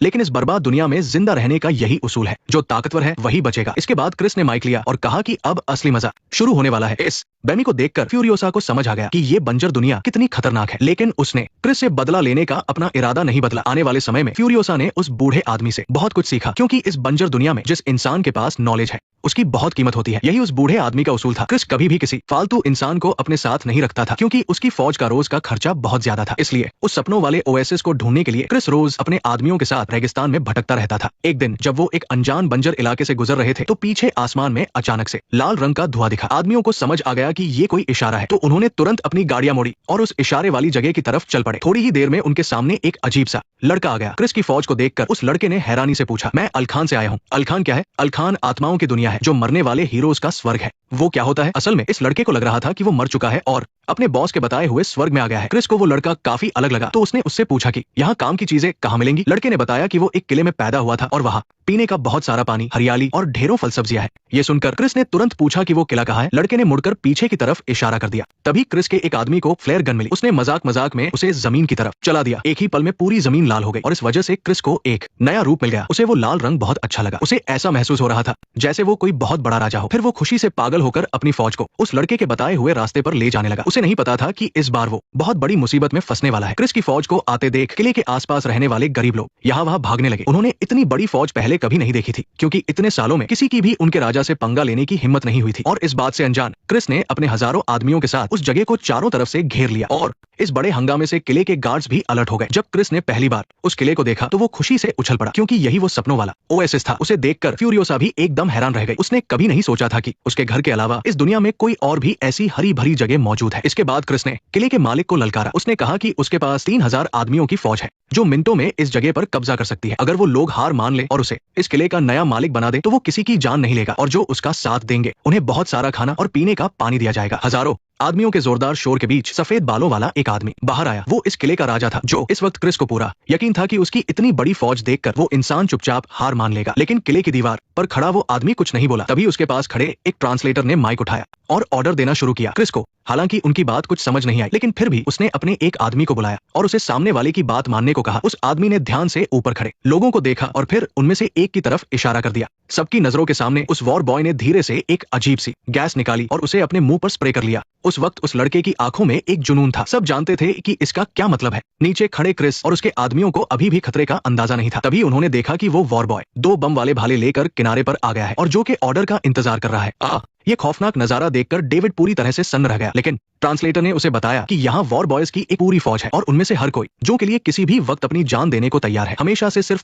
लेकिन इस बर्बाद दुनिया में जिंदा रहने का यही उसूल है, जो ताकतवर है वही बचेगा। इसके बाद क्रिस ने माइक लिया और कहा कि अब असली मजा शुरू होने वाला है। इस बेमी को देखकर फ्यूरियोसा को समझ आ गया कि ये बंजर दुनिया कितनी खतरनाक है, लेकिन उसने क्रिस से बदला लेने का अपना इरादा नहीं बदला। आने वाले समय में फ्यूरियोसा ने उस बूढ़े आदमी से बहुत कुछ सीखा, क्योंकि इस बंजर दुनिया में जिस इंसान के पास नॉलेज है उसकी बहुत कीमत होती है। यही उस बूढ़े आदमी का उसूल था। क्रिस कभी भी किसी फालतू इंसान को अपने साथ नहीं रखता था, क्योंकि उसकी फौज का रोज का खर्चा बहुत ज्यादा था। इसलिए उस सपनों वाले ओएसिस को ढूंढने के लिए क्रिस रोज अपने आदमियों के साथ रेगिस्तान में भटकता रहता था। एक दिन जब वो एक अनजान बंजर इलाके से गुजर रहे थे, तो पीछे आसमान में अचानक से लाल रंग का धुआं दिखा। आदमियों को समझ आ गया कि ये कोई इशारा है, तो उन्होंने तुरंत अपनी गाड़ियां मोड़ी और उस इशारे वाली जगह की तरफ चल पड़े। थोड़ी ही देर में उनके सामने एक अजीब सा लड़का आ गया। क्रिस की फौज को देखकर उस लड़के ने हैरानी से पूछा, मैं अलखान से आया हूँ। अलखान क्या है? अलखान आत्माओं की दुनिया है, जो मरने वाले हीरोज का स्वर्ग है। वो क्या होता है? असल में इस लड़के को लग रहा था कि वो मर चुका है और अपने बॉस के बताए हुए स्वर्ग में आ गया है। क्रिस को वो लड़का काफी अलग लगा, तो उसने उससे पूछा कि यहाँ काम की चीजें कहाँ मिलेंगी। लड़के ने बताया कि वो एक किले में पैदा हुआ था और वहाँ पीने का बहुत सारा पानी, हरियाली और ढेरों फल सब्जियां हैं। ये सुनकर क्रिस ने तुरंत पूछा कि वो किला कहाँ है। लड़के ने मुड़कर पीछे की तरफ इशारा कर दिया। तभी क्रिस के एक आदमी को फ्लेयर गन मिली। उसने मजाक मजाक में उसे जमीन की तरफ चला दिया। एक ही पल में पूरी जमीन लाल हो गई और इस वजह से क्रिस को एक नया रूप मिल गया। उसे वो लाल रंग बहुत अच्छा लगा। उसे ऐसा महसूस हो रहा था जैसे वो कोई बहुत बड़ा राजा हो। फिर वो खुशी से पागल होकर अपनी फौज को उस लड़के के बताए हुए रास्ते पर ले जाने लगा। उसे नहीं पता था कि इस बार वो बहुत बड़ी मुसीबत में फंसने वाला है। क्रिस की फौज को आते देख किले के आसपास रहने वाले गरीब लोग यहाँ वहाँ भागने लगे। उन्होंने इतनी बड़ी फौज पहले कभी नहीं देखी थी, क्योंकि इतने सालों में किसी की भी उनके राजा से पंगा लेने की हिम्मत नहीं हुई थी। और इस बात से अनजान क्रिस ने अपने हजारों आदमियों के साथ उस जगह को चारों तरफ से घेर लिया और इस बड़े हंगामे से किले के गार्ड्स भी अलर्ट हो गए। जब क्रिस ने पहली बार उस किले को देखा तो वो खुशी से उछल पड़ा, क्योंकि यही वो सपनों वाला ओएसिस था। उसे देखकर फ्यूरियोसा भी एकदम हैरान रह गई। उसने कभी नहीं सोचा था कि उसके घर के अलावा इस दुनिया में कोई और भी ऐसी हरी भरी जगह मौजूद है। इसके बाद क्रिस ने किले के मालिक को ललकारा। उसने कहा कि उसके पास 3000 आदमियों की फौज है, जो मिनटों में इस जगह पर कब्जा कर सकती है। अगर वो लोग हार मान ले और उसे इस किले का नया मालिक बना दे, तो वो किसी की जान नहीं लेगा और जो उसका साथ देंगे उन्हें बहुत सारा खाना और पीने का पानी दिया जाएगा। हजारों आदमियों के जोरदार शोर के बीच सफेद बालों वाला एक आदमी बाहर आया। वो इस किले का राजा था, जो इस वक्त क्रिस को पूरा यकीन था कि उसकी इतनी बड़ी फौज देखकर वो इंसान चुपचाप हार मान लेगा। लेकिन किले की दीवार पर खड़ा वो आदमी कुछ नहीं बोला। तभी उसके पास खड़े एक ट्रांसलेटर ने माइक उठाया और ऑर्डर देना शुरू किया। क्रिस को हालांकि उनकी बात कुछ समझ नहीं आई, लेकिन फिर भी उसने अपने एक आदमी को बुलाया और उसे सामने वाले की बात मानने को कहा। उस आदमी ने ध्यान से ऊपर खड़े लोगों को देखा और फिर उनमें से एक की तरफ इशारा कर दिया। सबकी नजरों के सामने उस वॉर बॉय ने धीरे से एक अजीब सी गैस निकाली और उसे अपने मुंह पर स्प्रे कर लिया। उस वक्त उस लड़के की आंखों में एक जुनून था। सब जानते थे कि इसका क्या मतलब है। नीचे खड़े क्रिस और उसके आदमियों को अभी भी खतरे का अंदाजा नहीं था। तभी उन्होंने देखा कि वो वॉर बॉय 2 बम वाले भाले लेकर किनारे पर आ गया है और जो के ऑर्डर का इंतजार कर रहा है। ये खौफनाक नजारा देखकर डेविड पूरी तरह से सन्न रह गया, लेकिन ट्रांसलेटर ने उसे बताया कि यहाँ वॉर बॉयज की एक पूरी फौज है और उनमें से हर कोई जो के लिए किसी भी वक्त अपनी जान देने को तैयार है। हमेशा से सिर्फ